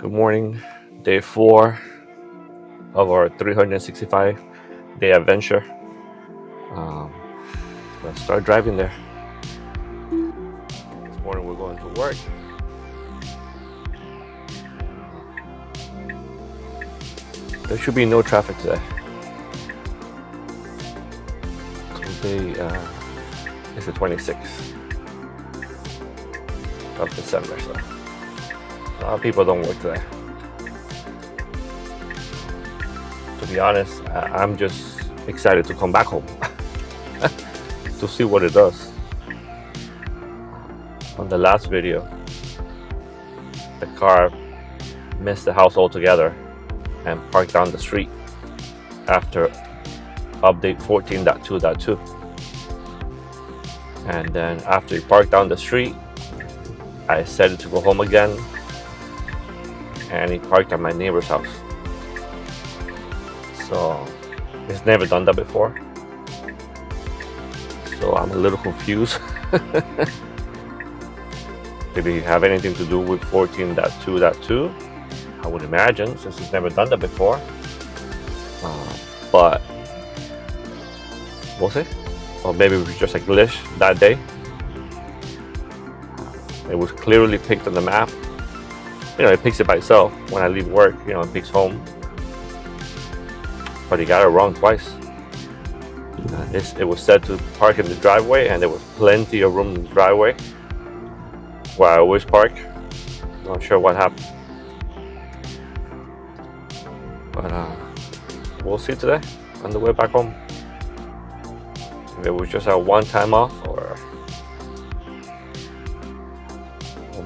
Good morning, day 4 of our 365-day adventure. Let's start driving there. This morning we're going to work. There should be no traffic today. Today is the 26th of December, so a lot of people don't work today. To be honest, I'm just excited to come back home to see what it does. On the last video, the car missed the house altogether and parked down the street after update 14.2.2. And then after it parked down the street, I set it to go home again, and it parked at my neighbor's house. So it's never done that before. So I'm a little confused. Did it have anything to do with 14.2.2? I would imagine, since it's never done that before. But we'll see. Or maybe it was just a glitch that day. It was clearly picked on the map. It picks it by itself when I leave work. It picks home. But it got it wrong twice. It was set to park in the driveway, and there was plenty of room in the driveway where I always park. Not sure what happened. But we'll see today on the way back home. If it was just a one-time off or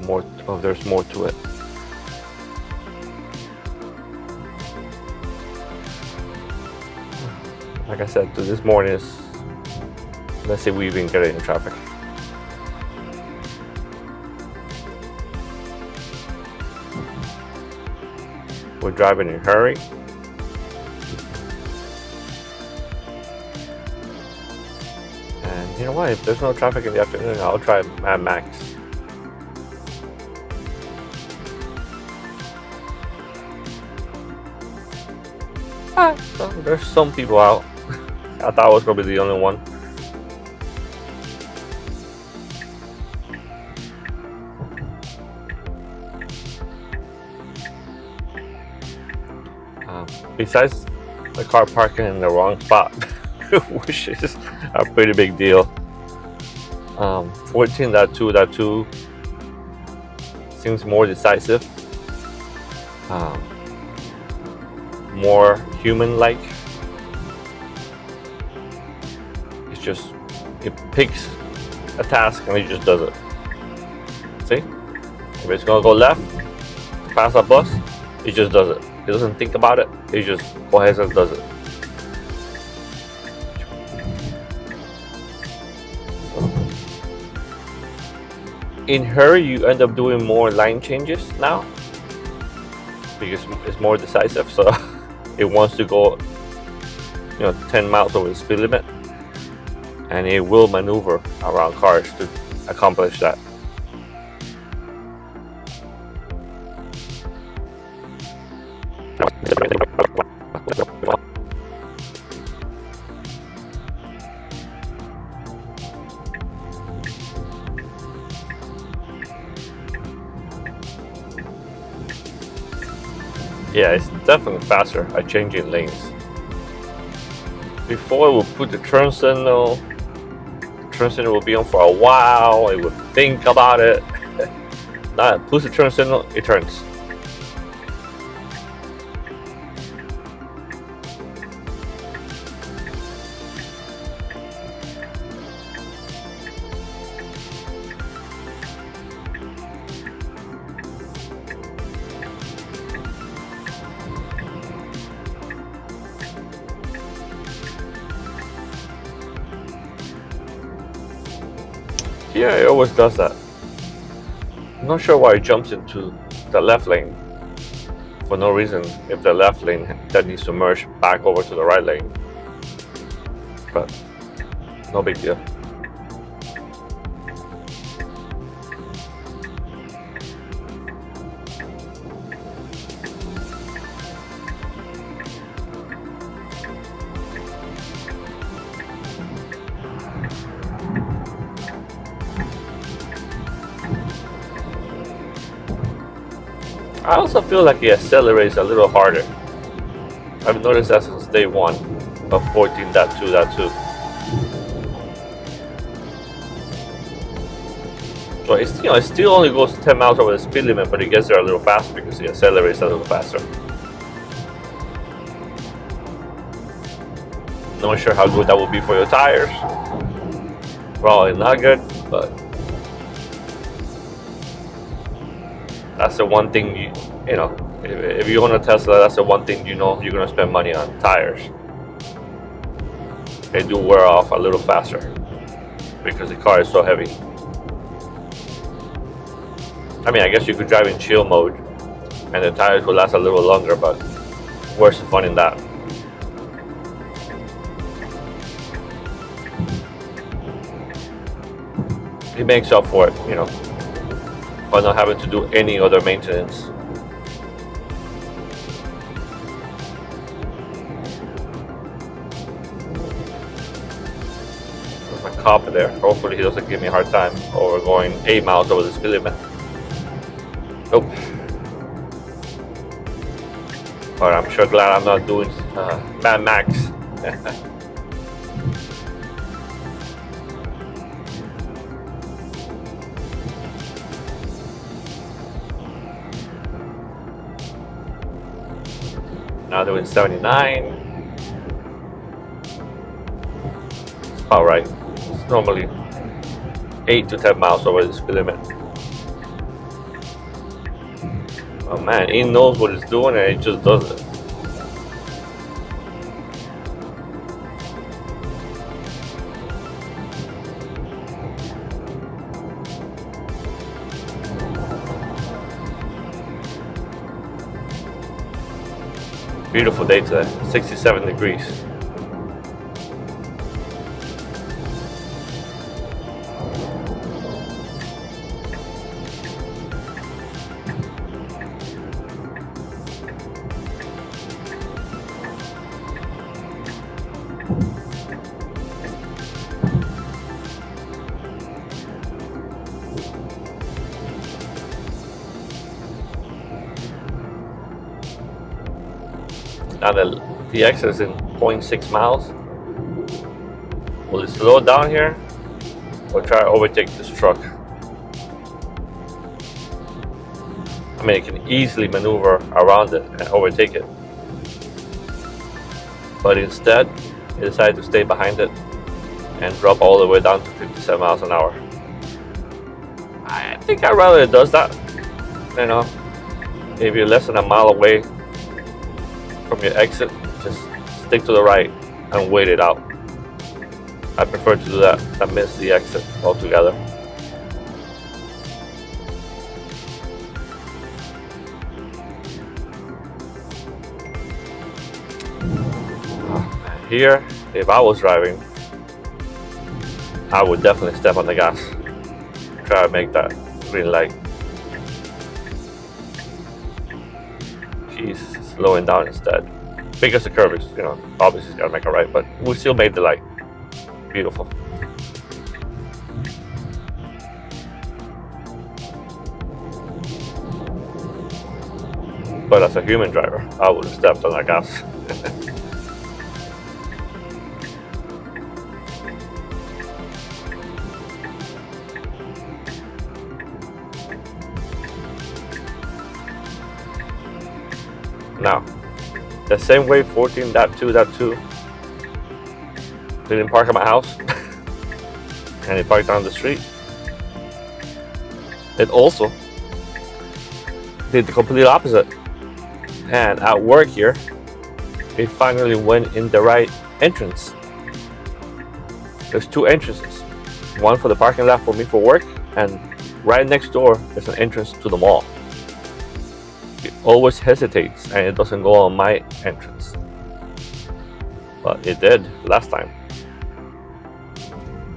more, or there's more to it. Like I said, this morning is, let's see if we even get it in traffic. We're driving in a hurry. And you know what? If there's no traffic in the afternoon, I'll try Mad Max. So there's some people out. I thought I was going to be the only one. Besides the car parking in the wrong spot, which is a pretty big deal. 14.2.2 seems more decisive, more human-like. It picks a task and it just does it. See? If it's gonna go left, pass a bus, it just does it. It doesn't think about it. It just goes ahead and does it. In hurry, you end up doing more line changes now because it's more decisive. So it wants to go, 10 miles over the speed limit, and it will maneuver around cars to accomplish that. Yeah, it's definitely faster at changing lanes. Before it would put the turn signal will be on for a while, it would think about it. Now it puts the turn signal, it turns. Yeah, it always does that. I'm not sure why it jumps into the left lane for no reason if the left lane that needs to merge back over to the right lane. But no big deal. I also feel like it accelerates a little harder. I've noticed that since day one of 14.2.2. So it's, it still only goes 10 miles over the speed limit, but it gets there a little faster because it accelerates a little faster. Not sure how good that will be for your tires. Probably not good, but that's the one thing if you own a Tesla, that's the one thing you're gonna spend money on, tires. They do wear off a little faster because the car is so heavy. I mean, I guess you could drive in chill mode and the tires will last a little longer, but where's the fun in that? It makes up for it, by not having to do any other maintenance. There's my cop there. Hopefully he doesn't give me a hard time over going 8 miles over the speed limit. Nope. But I'm sure glad I'm not doing Mad Max. Now doing 79. It's about right. It's normally 8 to 10 miles over the speed limit. Oh man, he knows what he's doing and he just does it. Beautiful day today, 67 degrees. Now the exit is in 0.6 miles. Will it slow down here or try to overtake this truck? I mean, it can easily maneuver around it and overtake it. But instead, it decided to stay behind it and drop all the way down to 57 miles an hour. I think I'd rather it does that. If you're less than a mile away from your exit, just stick to the right and wait it out. I prefer to do that than miss the exit altogether. Here, if I was driving, I would definitely step on the gas. Try to make that green light. He's slowing down instead. Because the curve is, obviously he's gotta make a right, but we still made the light. Beautiful. But as a human driver, I would have stepped on that gas. Now, the same way 14.2.2 didn't park at my house and it parked down the street, it also did the complete opposite. And at work here, it finally went in the right entrance. There's 2 entrances, one for the parking lot for me for work, and right next door is an entrance to the mall. It always hesitates and it doesn't go on my entrance, but it did last time,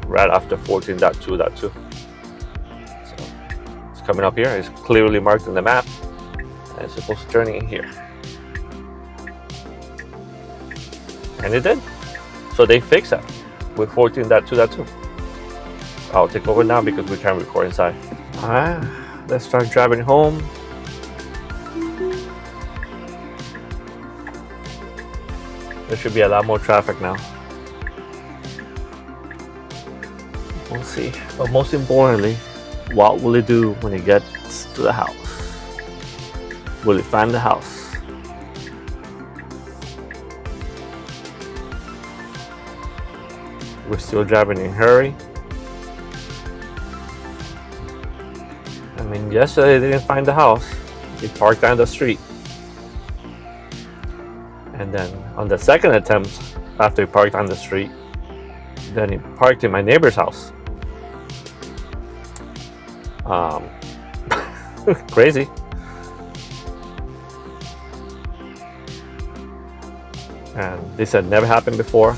right after 14.2.2. So it's coming up here. It's clearly marked in the map and it's supposed to turn in here, and it did. So they fixed that with 14.2.2. I'll take over now because we can't record inside. Alright, let's start driving home. There should be a lot more traffic now. We'll see. But most importantly, what will it do when it gets to the house? Will it find the house? We're still driving in a hurry. I mean, yesterday they didn't find the house. He parked down the street. And then on the second attempt, after he parked on the street, then he parked in my neighbor's house. Crazy. And this had never happened before.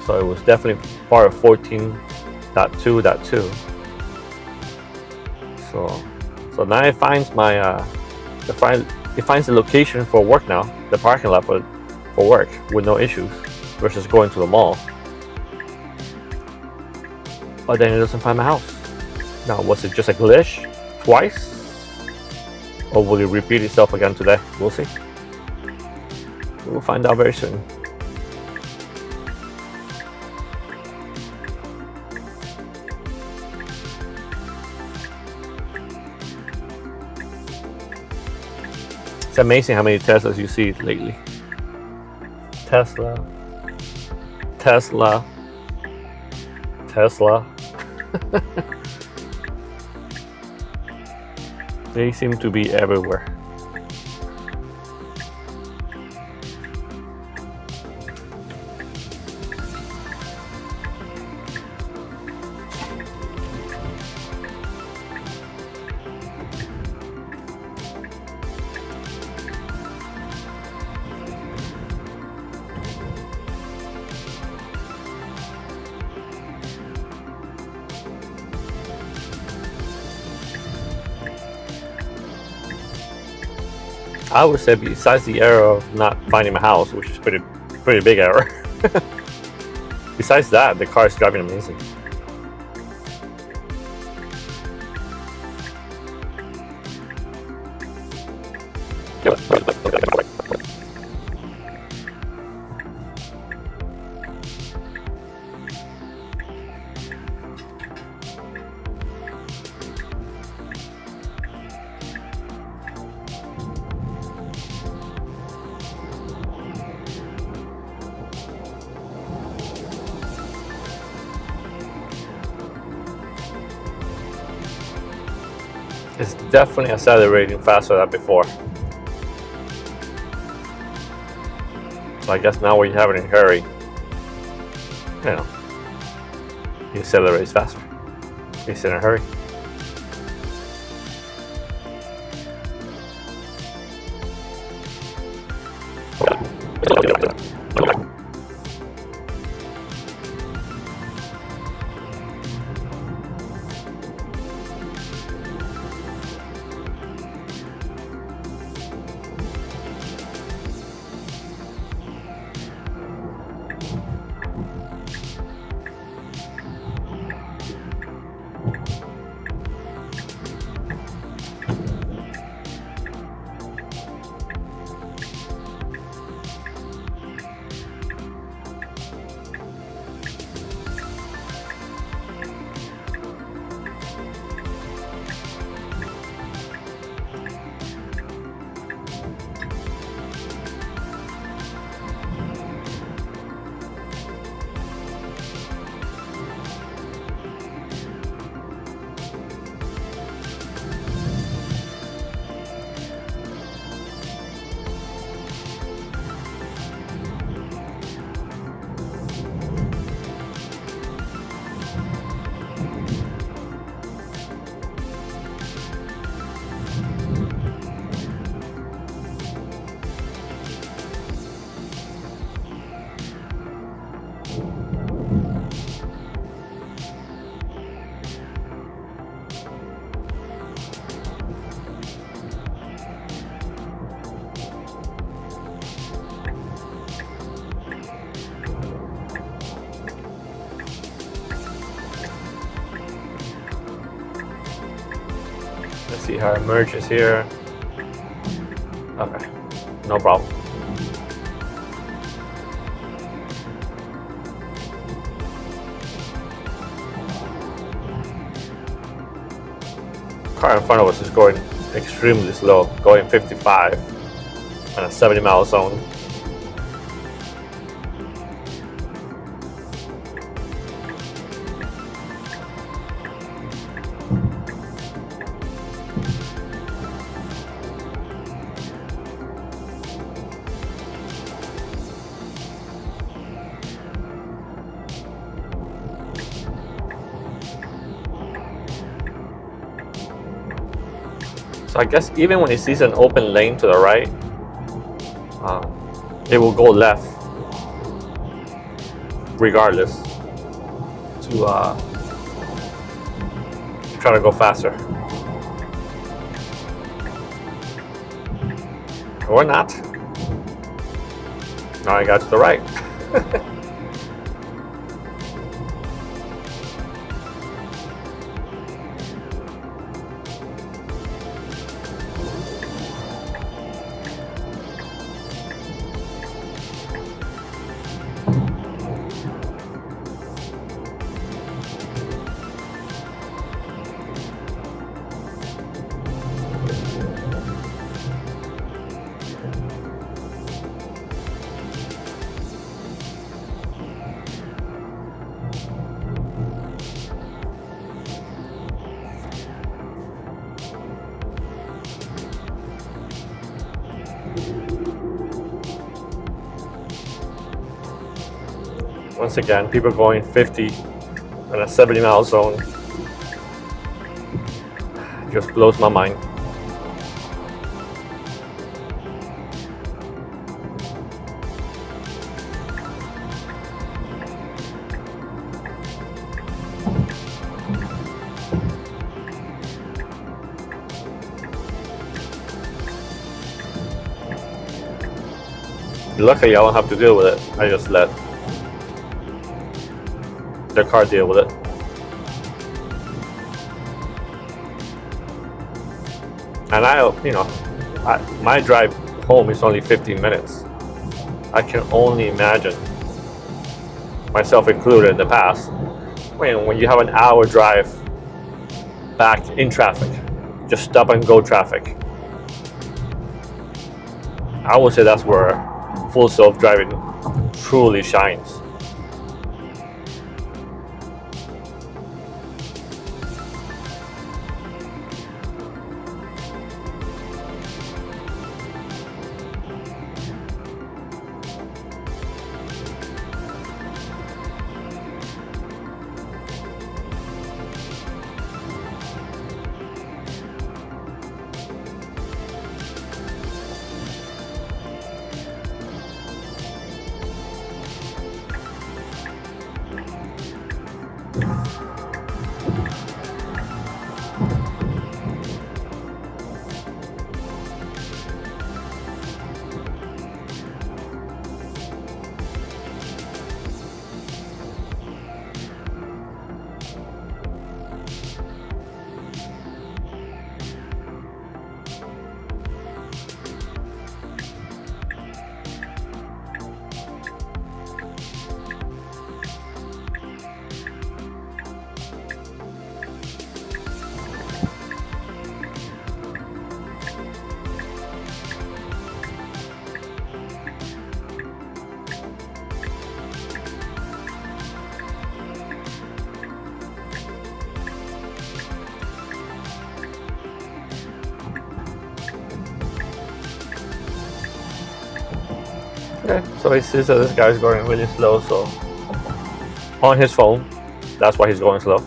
So it was definitely part of 14.2.2. So now it finds it finds the location for work now, the parking lot for work with no issues, versus going to the mall. But then it doesn't find my house. Now, was it just a glitch twice? Or will it repeat itself again today? We'll see. We'll find out very soon. It's amazing how many Teslas you see lately. Tesla. They seem to be everywhere. I would say, besides the error of not finding my house, which is pretty big error. Besides that, the car is driving amazing. It's definitely accelerating faster than before. So I guess now when you have it in a hurry, he accelerates faster. He's in a hurry. Let's see how it merges here. Okay, no problem. Car in front of us is going extremely slow, going 55 in a 70-mile zone. So I guess even when he sees an open lane to the right, it will go left regardless to try to go faster. Or not. Now I got to the right. Once again, people going 50 in a 70-mile zone. Just blows my mind. Luckily, I don't have to deal with it. I just let the car deal with it. And my drive home is only 15 minutes. I can only imagine, myself included in the past, when you have an hour drive back in traffic, just stop and go traffic. I would say that's where full self-driving truly shines. Okay, so he sees that this guy's going really slow, so on his phone, that's why he's going slow.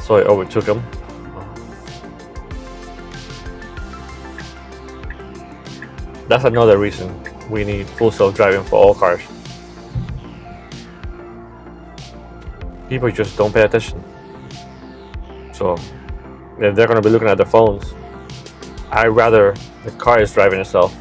So he overtook him. That's another reason we need full self-driving for all cars. People just don't pay attention. So if they're going to be looking at their phones, I'd rather the car is driving itself.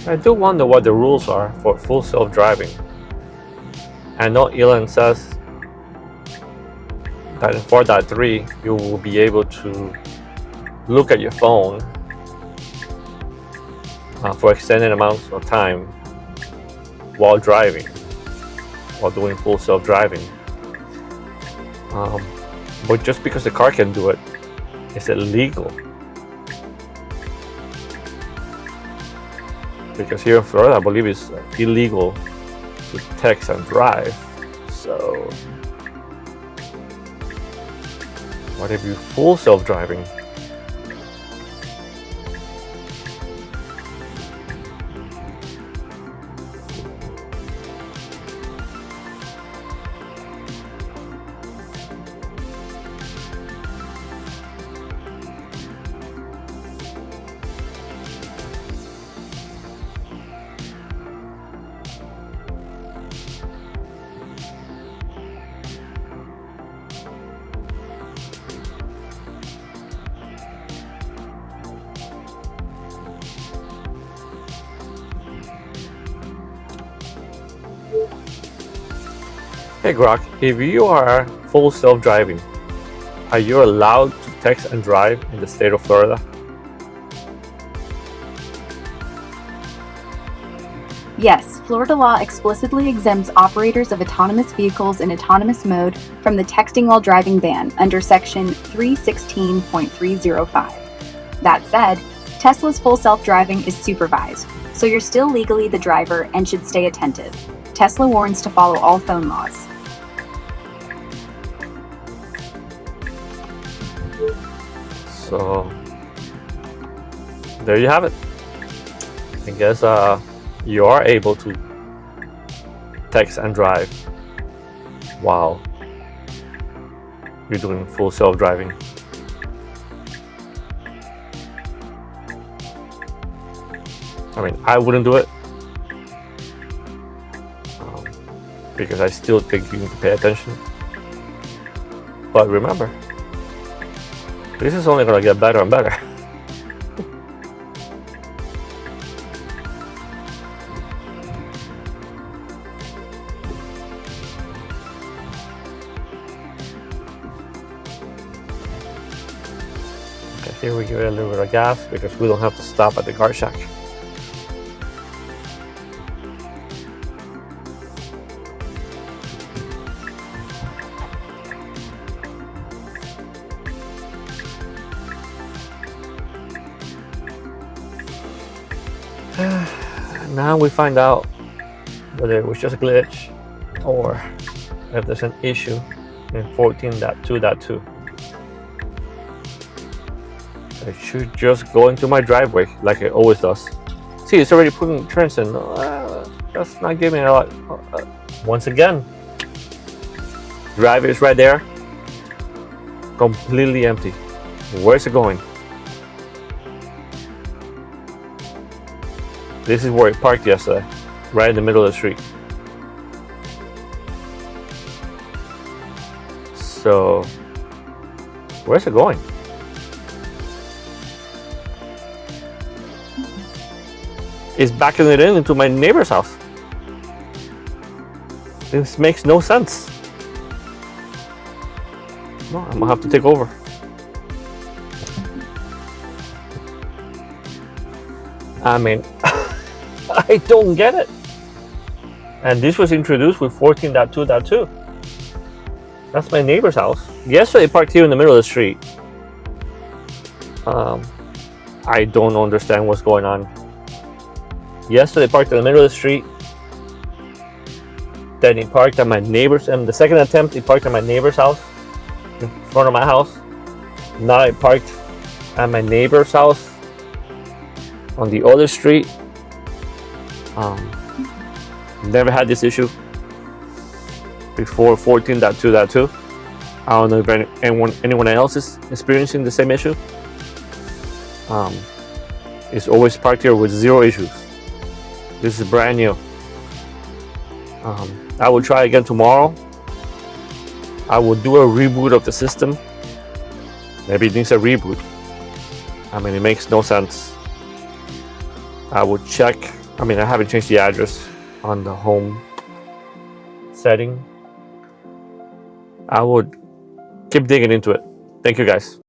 I do wonder what the rules are for full self-driving. I know Elon says that in 4.3 you will be able to look at your phone for extended amounts of time while driving, while doing full self-driving. But just because the car can do it, is it legal? Because here in Florida, I believe it's illegal to text and drive. So, what if you full self-driving? Hey Grok, if you are full self-driving, are you allowed to text and drive in the state of Florida? Yes, Florida law explicitly exempts operators of autonomous vehicles in autonomous mode from the texting while driving ban under Section 316.305. That said, Tesla's full self-driving is supervised, so you're still legally the driver and should stay attentive. Tesla warns to follow all phone laws. So, there you have it. I guess you are able to text and drive while you're doing full self-driving. I mean, I wouldn't do it because I still think you need to pay attention. But remember, this is only going to get better and better. Okay, here we give it a little bit of gas because we don't have to stop at the car shack. Now we find out whether it was just a glitch or if there's an issue in 14.2.2. It should just go into my driveway like it always does. See, it's already putting turns in. That's not giving it a lot. Once again, driveway is right there, completely empty. Where's it going? This is where it parked yesterday, right in the middle of the street. So, where's it going? It's backing it into my neighbor's house. This makes no sense. No, I'm gonna have to take over. I mean, I don't get it. And this was introduced with 14.2.2. That's my neighbor's house. Yesterday, parked here in the middle of the street. I don't understand what's going on. Yesterday, parked in the middle of the street. Then he parked at my neighbor's. And the second attempt, he parked at my neighbor's house, in front of my house. Now I parked at my neighbor's house on the other street. Never had this issue before 14.2.2. I don't know if anyone else is experiencing the same issue. It's always parked here with zero issues. This is brand new. I will try again tomorrow. I will do a reboot of the system. Maybe it needs a reboot. I mean, it makes no sense. I will check I mean, I haven't changed the address on the home setting. I would keep digging into it. Thank you, guys.